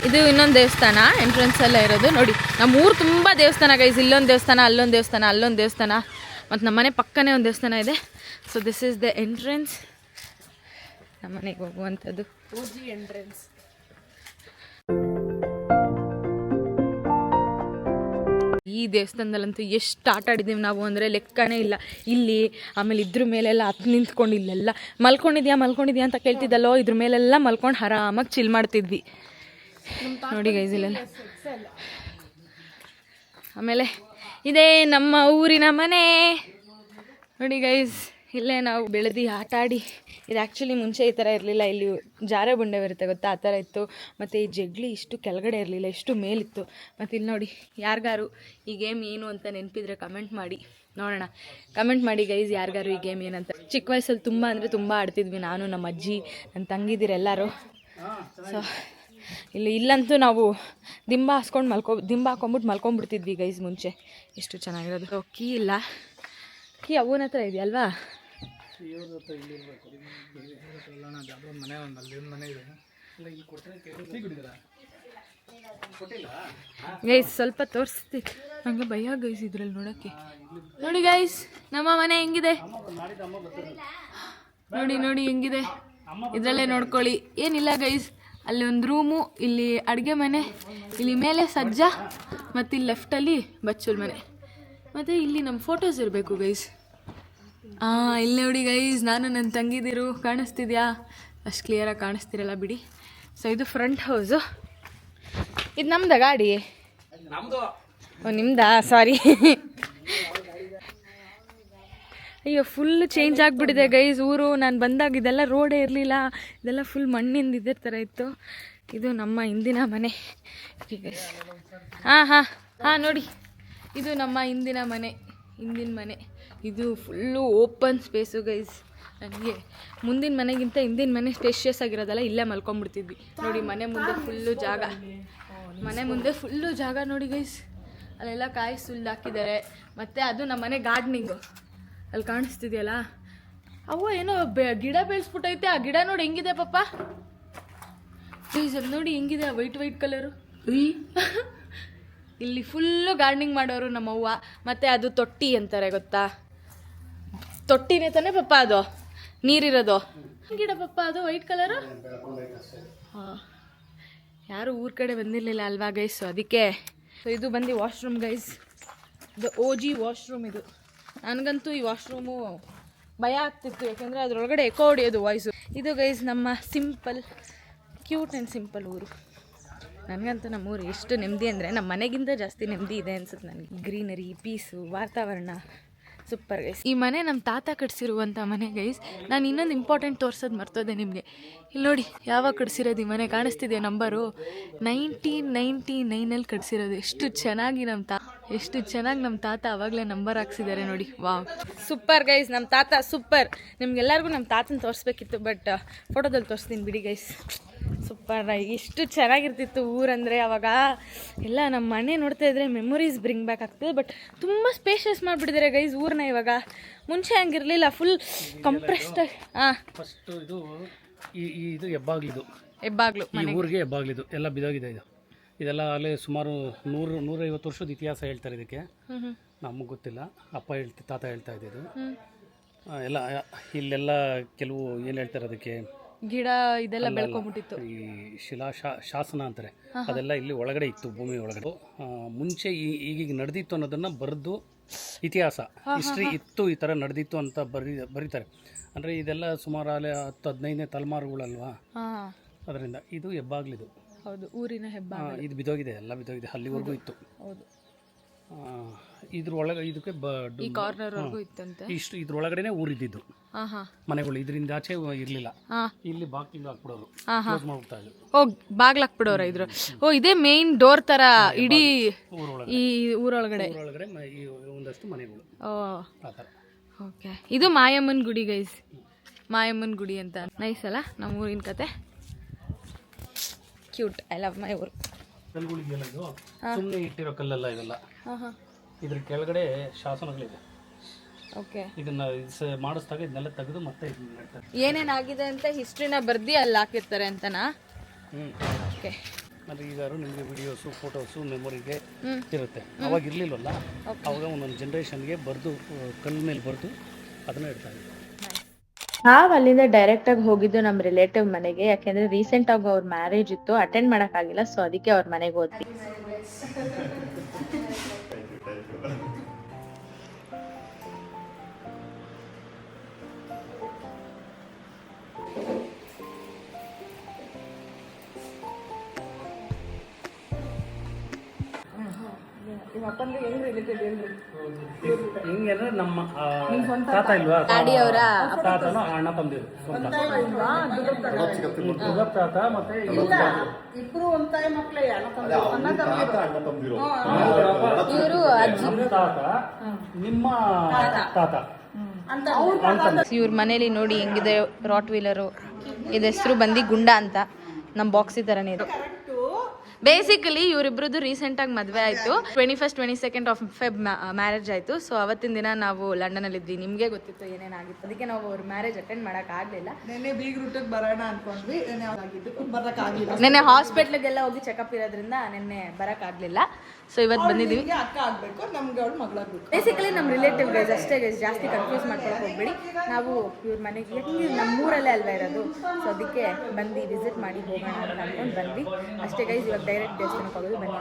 ಇದು ಇನ್ನೊಂದು ದೇವಸ್ಥಾನ, ಎಂಟ್ರೆನ್ಸ್ ಎಲ್ಲ ಇರೋದು. ನೋಡಿ ನಮ್ಮ ಊರು ತುಂಬ ದೇವಸ್ಥಾನ ಗೈಸ್. ಇಲ್ಲೊಂದು ದೇವಸ್ಥಾನ, ಅಲ್ಲೊಂದು ದೇವಸ್ಥಾನ, ಅಲ್ಲೊಂದು ದೇವಸ್ಥಾನ, ಮತ್ತು ನಮ್ಮ ಮನೆ ಪಕ್ಕನೇ ಒಂದು ದೇವಸ್ಥಾನ ಇದೆ. So this is the entrance, ನಮ್ಮ ಮನೆಗೆ ಹೋಗುವಂಥದ್ದು ಎಂಟ್ರೆನ್ಸ್. ಈ ದೇವಸ್ಥಾನದಲ್ಲಂತೂ ಎಷ್ಟು ಆಟ ಆಡಿದ್ದೀವಿ ನಾವು ಅಂದರೆ ಲೆಕ್ಕನೇ ಇಲ್ಲ. ಇಲ್ಲಿ ಆಮೇಲೆ ಇದ್ರ ಮೇಲೆಲ್ಲ ಹತ್ತು ನಿಂತ್ಕೊಂಡು ಇಲ್ಲೆಲ್ಲ ಮಲ್ಕೊಂಡಿದ್ಯಾ ಅಂತ ಕೇಳ್ತಿದ್ದಲ್ಲೋ, ಇದ್ರ ಮೇಲೆಲ್ಲ ಮಲ್ಕೊಂಡು ಆರಾಮಾಗಿ ಚಿಲ್ ಮಾಡ್ತಿದ್ವಿ. ನೋಡಿ ಗೈಸ್ ಇಲ್ಲೆಲ್ಲ. ಆಮೇಲೆ ಇದೇ ನಮ್ಮ ಊರಿನ ಮನೆ. ನೋಡಿ ಗೈಸ್, ಇಲ್ಲೇ ನಾವು ಬೆಳೆದು ಆಟ ಆಡಿ. ಇದು ಆ್ಯಕ್ಚುಲಿ ಮುಂಚೆ ಈ ಥರ ಇರಲಿಲ್ಲ. ಇಲ್ಲಿ ಜಾರೆ ಬಂಡೆ ಬರುತ್ತೆ ಗೊತ್ತಾ, ಆ ಥರ ಇತ್ತು. ಮತ್ತು ಈ ಜಗ್ಲಿ ಇಷ್ಟು ಕೆಳಗಡೆ ಇರಲಿಲ್ಲ, ಇಷ್ಟು ಮೇಲಿತ್ತು. ಮತ್ತು ಇಲ್ಲಿ ನೋಡಿ, ಯಾರಿಗಾರು ಈ ಗೇಮ್ ಏನು ಅಂತ ನೆನಪಿದ್ರೆ ಕಮೆಂಟ್ ಮಾಡಿ ನೋಡೋಣ. ಕಮೆಂಟ್ ಮಾಡಿ ಗೈಸ್, ಯಾರಿಗಾರು ಈ ಗೇಮ್ ಏನಂತ. ಚಿಕ್ಕ ವಯಸ್ಸಲ್ಲಿ ತುಂಬ ಅಂದರೆ ತುಂಬ ಆಡ್ತಿದ್ವಿ ನಾನು, ನಮ್ಮ ಅಜ್ಜಿ, ನನ್ನ ತಂಗಿದಿರೆಲ್ಲರೂ. ಸೊ ಇಲ್ಲಂತೂ ನಾವು ದಿಂಬ ಹಾಕ್ಕೊಂಬಿಟ್ಟು ಮಲ್ಕೊಂಡ್ಬಿಡ್ತಿದ್ವಿ ಗೈಸ್ ಮುಂಚೆ. ಎಷ್ಟು ಚೆನ್ನಾಗಿರೋದು. ಕೀ ಇಲ್ಲ, ಕೀ ಅವನ ಹತ್ರ ಇದೆಯಲ್ವಾ. ಗೈಸ್ ಸ್ವಲ್ಪ ತೋರಿಸ್ತಿ, ನಂಗೆ ಭಯ ಗೈಸ್ ಇದ್ರಲ್ಲಿ ನೋಡೋಕ್ಕೆ. ನೋಡಿ ಗೈಸ್, ನಮ್ಮ ಮನೆ ಹೆಂಗಿದೆ ನೋಡಿ ಹೆಂಗಿದೆ. ಇದರಲ್ಲೇ ನೋಡ್ಕೊಳ್ಳಿ. ಏನಿಲ್ಲ ಗೈಸ್, ಅಲ್ಲಿ ಒಂದು ರೂಮು, ಇಲ್ಲಿ ಅಡುಗೆ ಮನೆ, ಇಲ್ಲಿ ಮೇಲೆ ಸಜ್ಜ, ಮತ್ತು ಇಲ್ಲಿ ಲೆಫ್ಟಲ್ಲಿ ಬಚ್ಚಲ್ ಮನೆ, ಮತ್ತು ಇಲ್ಲಿ ನಮ್ಮ ಫೋಟೋಸ್ ಇರಬೇಕು ಗೈಸ್. ಇಲ್ಲಿ ನೋಡಿ ಗೈಸ್, ನಾನು ನನ್ನ ತಂಗಿದಿರು. ಕಾಣಿಸ್ತಿದ್ಯಾ? ಅಷ್ಟು ಕ್ಲಿಯರಾಗಿ ಕಾಣಿಸ್ತಿರಲ್ಲ ಬಿಡಿ. ಸೊ ಇದು ಫ್ರಂಟ್ ಹೌಸು. ಇದು ನಮ್ದ ಗಾಡಿ? ಓ ನಿಮ್ದಾ, ಸಾರಿ. ಅಯ್ಯೋ, ಫುಲ್ ಚೇಂಜ್ ಆಗಿಬಿಟ್ಟಿದೆ ಗೈಸ್ ಊರು. ನಾನು ಬಂದಾಗ ಇದೆಲ್ಲ ರೋಡೇ ಇರಲಿಲ್ಲ, ಇದೆಲ್ಲ ಫುಲ್ ಮಣ್ಣಿಂದ ಇದೇ ಥರ ಇತ್ತು. ಇದು ನಮ್ಮ ಹಿಂದಿನ ಮನೆ ಗೈಸ್. ಹಾಂ ನೋಡಿ, ಇದು ನಮ್ಮ ಹಿಂದಿನ ಮನೆ. ಇದು ಫುಲ್ಲು ಓಪನ್ ಸ್ಪೇಸು ಗೈಸ್. ನನಗೆ ಮುಂದಿನ ಮನೆಗಿಂತ ಹಿಂದಿನ ಮನೆ ಸ್ಪೇಷಿಯಸ್ ಆಗಿರೋದಲ್ಲ, ಇಲ್ಲೇ ಮಲ್ಕೊಂಡ್ಬಿಡ್ತಿದ್ವಿ. ನೋಡಿ ಮನೆ ಮುಂದೆ ಫುಲ್ಲು ಜಾಗ ನೋಡಿ ಗೈಸ್. ಅಲ್ಲೆಲ್ಲ ಕಾಯಿ ಸುಲ್ಲು ಹಾಕಿದ್ದಾರೆ. ಮತ್ತು ಅದು ನಮ್ಮ ಮನೆ ಗಾರ್ಡ್ನಿಂಗು, ಅಲ್ಲಿ ಕಾಣಿಸ್ತಿದೆಯಲ್ಲ, ಅವ ಏನೋ ಗಿಡ ಬೆಳೆಸ್ಬಿಟ್ಟೈತೆ. ಆ ಗಿಡ ನೋಡಿ ಹೆಂಗಿದೆ ಪಾಪ ಗೈಸ್, ಅದು ನೋಡಿ ಹೆಂಗಿದೆ, ವೈಟ್ ಕಲರು. ಇಲ್ಲಿ ಫುಲ್ಲು ಗಾರ್ಡನಿಂಗ್ ಮಾಡೋರು ನಮ್ಮವ್ವ. ಮತ್ತು ಅದು ತೊಟ್ಟಿ ಅಂತಾರೆ ಗೊತ್ತಾ, ತೊಟ್ಟಿನೇ ತಾನೇ ಪಪ್ಪ ಅದು ನೀರಿರೋದು. ಗಿಡ ಪಪ್ಪ ಅದು ವೈಟ್ ಕಲರು. ಹಾಂ, ಯಾರು ಊರ ಕಡೆ ಬಂದಿರಲಿಲ್ಲ ಅಲ್ವಾ ಗೈಸ್, ಅದಕ್ಕೆ. ಸೊ ಇದು ಬಂದು ವಾಶ್ರೂಮ್ ಗೈಸ್. ಇದು OG ವಾಶ್ರೂಮ್. ಇದು ನನಗಂತೂ ಈ ವಾಶ್ರೂಮು ಭಯ ಆಗ್ತಿತ್ತು, ಯಾಕೆಂದರೆ ಅದರೊಳಗಡೆ ಎಕೋ ಹೊಡಿಯೋದು ವಾಯ್ಸು. ಇದು ಗೈಸ್ ನಮ್ಮ ಕ್ಯೂಟ್ ಆ್ಯಂಡ್ ಸಿಂಪಲ್ ಊರು. ನನಗಂತೂ ನಮ್ಮೂರು ಎಷ್ಟು ನೆಮ್ಮದಿ ಅಂದರೆ ನಮ್ಮ ಮನೆಗಿಂತ ಜಾಸ್ತಿ ನೆಮ್ಮದಿ ಇದೆ ಅನ್ಸುತ್ತೆ ನನಗೆ. ಗ್ರೀನರಿ, ಪೀಸು, ವಾತಾವರಣ ಸೂಪರ್ ಗೈಸ್. ಈ ಮನೆ ನಮ್ಮ ತಾತ ಕಟ್ಸಿರುವಂಥ ಮನೆ ಗೈಸ್. ನಾನು ಇನ್ನೊಂದು ಇಂಪಾರ್ಟೆಂಟ್ ತೋರಿಸೋದು ಮರ್ತೋದೆ ನಿಮಗೆ. ಇಲ್ಲಿ ನೋಡಿ, ಯಾವಾಗ ಕಟ್ಸಿರೋದು ಈ ಮನೆ ಕಾಣಿಸ್ತಿದೆಯಾ ನಂಬರು? 1999 ಕಟ್ಸಿರೋದು. ಎಷ್ಟು ಚೆನ್ನಾಗಿ ನಮ್ಮ ತಾತ ಆವಾಗಲೇ ನಂಬರ್ ಹಾಕ್ಸಿದ್ದಾರೆ ನೋಡಿ. ವಾವ್, ಸೂಪರ್ ಗೈಸ್, ನಮ್ಮ ತಾತ ಸೂಪರ್. ನಿಮ್ಗೆಲ್ಲರಿಗೂ ನಮ್ಮ ತಾತನ ತೋರಿಸ್ಬೇಕಿತ್ತು, ಬಟ್ ಫೋಟೋದಲ್ಲಿ ತೋರಿಸ್ತೀನಿ ಬಿಡಿ ಗೈಸ್. ಸೂಪರ್, ಎಷ್ಟು ಚೆನ್ನಾಗಿರ್ತಿತ್ತು ಊರಂದರೆ ಅವಾಗ. ಎಲ್ಲ ನಮ್ಮ ಮನೆ ನೋಡ್ತಾ ಇದ್ರೆ ಮೆಮೊರೀಸ್ ಬ್ರಿಂಗ್ ಬ್ಯಾಕ್ ಆಗ್ತದೆ. ಬಟ್ ತುಂಬ ಸ್ಪೇಷಿಯಸ್ ಮಾಡಿಬಿಟ್ಟಿದ್ದಾರೆ ಗೈಸ್ ಊರನ್ನ ಇವಾಗ. ಮುಂಚೆ ಹಂಗಿರಲಿಲ್ಲ, ಫುಲ್ ಕಂಪ್ರೆಸ್ಡ್. ಫಸ್ಟ್ ಇದು ಹೆಬ್ಬಾಗ್ಲಿದು ಈ ಊರಿಗೆ ಹೆಬ್ಬಾಗ್ಲಿದು ಎಲ್ಲ ಬಿದೋಗಿದೆ. ಇದೆಲ್ಲ ಅಲ್ಲೇ ಸುಮಾರು 100-150 ವರ್ಷದ ಇತಿಹಾಸ ಹೇಳ್ತಾರೆ ಇದಕ್ಕೆ. ನಮಗೆ ಗೊತ್ತಿಲ್ಲ, ತಾತ ಹೇಳ್ತಾ ಇದ್ದಿದ್ದು ಎಲ್ಲ. ಇಲ್ಲೆಲ್ಲ ಕೆಲವು ಏನು ಹೇಳ್ತಾರೆ ಅದಕ್ಕೆ, ಗಿಡ ಇದೆಲ್ಲ ಬೆಳ್ಕೊಂಡ್ಬಿಟ್ಟಿತ್ತು. ಈ ಶಾಸನ ಅಂತಾರೆ, ಅದೆಲ್ಲ ಇಲ್ಲಿ ಒಳಗಡೆ ಇತ್ತು, ಭೂಮಿ ಒಳಗಡೆ. ಮುಂಚೆ ಈಗೀಗ ನಡೆದಿತ್ತು ಅನ್ನೋದನ್ನ ಬರೆದು ಇತಿಹಾಸ, ಹಿಸ್ಟ್ರಿ ಇತ್ತು, ಈ ಥರ ನಡೆದಿತ್ತು ಅಂತ ಬರೀತಾರೆ. ಅಂದರೆ ಇದೆಲ್ಲ ಸುಮಾರು 10-15ನೇ ತಲೆಮಾರುಗಳಲ್ವಾ, ಅದರಿಂದ ಇದು ಹೆಬ್ಬಾಗ್ಲಿದು. ಹೌದು, ಊರಿನ ಹೆಬ್ಬಾಗ್ಲು. ಇದು ಬಿದೋಗಿದೆ, ಎಲ್ಲ ಬಿದೋಗಿದೆ, ಅಲ್ಲಿವರೆಗೂ ಇತ್ತು. ಹೌದು, ಇದ್ರೊಳಗೆ ಇದಕ್ಕೆ ಈ ಕಾರ್ನರ್ವರೆಗೂ ಇತ್ತಂತೆ. ಇದ್ರೊಳಗಡೆನೆ ಊರಿದ್ದು ಹಾಂ ಹಾಂ ಮನೆಗಳು, ಇದರಿಂದ ಆಚೆ ಇರಲಿಲ್ಲ. ಹಾಂ ಇಲ್ಲಿ ಬಾಗಿಲು ಹಾಕ್ಬಿಡೋರು, ಕ್ಲೋಸ್ ಮಾಡ್ಬಿಡ್ತಾ ಇದ್ರು. ಓ ಬಾಗ್ಲು ಹಾಕ್ಬಿಡೋರ ಇದ್ರು. ಓ ಇದೇ ಮೇನ್ ಡೋರ್ ಥರ ಇಡೀ ಈ ಊರೊಳಗಡೆ ಈ ಒಂದಷ್ಟು ಮನೆಗಳು ಓ ಆ ಥರ. ಓಕೆ, ಇದು ಮಾಯಮ್ಮನ ಗುಡಿ ಗೈಸ್, ಮಾಯಮ್ಮನ ಗುಡಿ ಅಂತ. ನೈಸ್ ಅಲ್ಲ ನಮ್ಮ ಊರಿನ ಕತೆ. ಕ್ಯೂಟ್, ಐ ಲವ್ ಮೈ ಊರು. ಕಲ್ಲುಗಳಿದೆಯಲ್ಲ, ಇದು ಸುಮ್ಮನೆ ಇಟ್ಟಿರೋ ಕಲ್ಲೆಲ್ಲ ಇವೆಲ್ಲ. ಹಾಂ ಹಾಂ ಇದ್ರ ಕೆಳಗಡೆ ಶಾಸನಗಳಿದೆ. ಓಕೆ, ಇದನ್ನ ಮಾಡಿಸಿದಾಗ ಇದನ್ನೆಲ್ಲ ತೆಗೆದು ಮತ್ತೆ ಇದನ್ನ ನೆಡ್ತಾರೆ. ಏನೇನಾಗಿದೆ ಅಂತ ಹಿಸ್ಟ್ರಿನ ಬರ್ದು ಅಲ್ಲಿ ಹಾಕಿರ್ತಾರೆ ಅಂತನಾ? ಓಕೆ, ಅಂದರೆ ಈಗಾರು ನಿಮಗೆ ವಿಡಿಯೋಸು ಫೋಟೋಸು ಮೆಮೊರಿಗೆ ಇರುತ್ತೆ. ಅವಾಗ ಇರಲಿಲ್ವಲ್ಲ, ಅವಾಗ ಒಂದೊಂದು ಜನ್ರೇಷನ್ಗೆ ಬರೆದು ಕಲ್ಲ ಮೇಲೆ ಬರೆದು ಅದನ್ನ ಇಡ್ತಾ ಇದ್ರು. ನಾವು ಅಲ್ಲಿಂದ ಡೈರೆಕ್ಟಾಗಿ ಹೋಗಿದ್ದು ನಮ್ಮ ರಿಲೇಟಿವ್ ಮನೆಗೆ. ಯಾಕೆಂದರೆ ರೀಸೆಂಟಾಗಿ ಅವ್ರ ಮ್ಯಾರೇಜ್ ಇತ್ತು, ಅಟೆಂಡ್ ಮಾಡೋಕ್ಕಾಗಿಲ್ಲ. ಸೊ ಅದಕ್ಕೆ ಅವ್ರ ಮನೆಗೆ ಹೋದ್ವಿ. ಹಿಂಗೆ ಅಂದ್ರೆ ನಮ್ಮ ತಾತ ಇಲ್ವಾ, ತಾತನ ಅಣ್ಣ ತಂದಿರು ತಾತ ಮತ್ತೆ ಇಬ್ರು ಒಂತಾಯಿ ಮಕ್ಕಳೇ ಇವರು ತಾತ ನಿಮ್ಮ ತಾತ ಇವ್ರ ಮನೇಲಿ ನೋಡಿ ಹೆಂಗಿದೆ ರಾಟ್ ವೀಲರು. ಇದು ಹೆಸರು ಬಂದು ಗುಂಡ ಅಂತ, ನಮ್ಮ ಬಾಕ್ಸಿ ಥರನೇ ಇದು. ಬೇಸಿಕಲಿ ಇವರಿಬ್ರದ್ದು ರೀಸೆಂಟಾಗಿ ಮದುವೆ ಆಯಿತು. 21st 22nd of Feb marriage ಆಯಿತು. ಸೊ ಅವತ್ತಿನ ದಿನ ನಾವು ಲಂಡನಲ್ಲಿದ್ವಿ. ನಿಮಗೆ ಗೊತ್ತಿತ್ತು ಏನೇನಾಗಿತ್ತು, ಅದಕ್ಕೆ ನಾವು ಅವ್ರ ಮ್ಯಾರೇಜ್ ಅಟೆಂಡ್ ಮಾಡೋಕ್ಕಾಗಲಿಲ್ಲ. ನೆನ್ನೆ ಬೀಗ್ ರೂಟಿಗೆ ಬರೋಣ ಅನ್ಕೊಂಡ್ವಿ, ಬರೋಕ್ಕಾಗಲಿಲ್ಲ. ನೆನ್ನೆ ಹಾಸ್ಪಿಟ್ಲಿಗೆಲ್ಲ ಹೋಗಿ ಚೆಕಪ್ ಇರೋದ್ರಿಂದ ನೆನ್ನೆ ಬರೋಕ್ಕಾಗಲಿಲ್ಲ. ಸೊ ಇವತ್ತು ಬಂದಿದ್ದೀವಿ. ಅಕ್ಕ ಆಗಬೇಕು, ನಮ್ಗೆ ಅವಳು ಮಗಳಾಗಬೇಕು. ಬೇಸಿಕಲಿ ನಮ್ಮ ರಿಲೇಟಿವ್ ಗೈಸ್ ಅಷ್ಟೇ ಗೈಸ್, ಜಾಸ್ತಿ ಕನ್ಫ್ಯೂಸ್ ಮಾಡ್ಕೊಳಕ್ಕೆ ಹೋಗ್ಬೇಡಿ. ನಾವು ಇವ್ರ ಮನೆಗೆ ನಮ್ಮೂರಲ್ಲೇ ಅಲ್ವಾ ಇರೋದು, ಸೊ ಅದಕ್ಕೆ ಬಂದು ವಿಸಿಟ್ ಮಾಡಿ ಹೋಗೋಣ ಅಂತ ಅಂದ್ಕೊಂಡು ಬಂದ್ವಿ ಅಷ್ಟೇ ಗೈಸ್. ಇವಾಗ ಡೈರೆಕ್ಟ್ ದೇವಸ್ಥಾನಕ್ಕೆ ಹೋಗೋದು. ಬನ್ನಿ.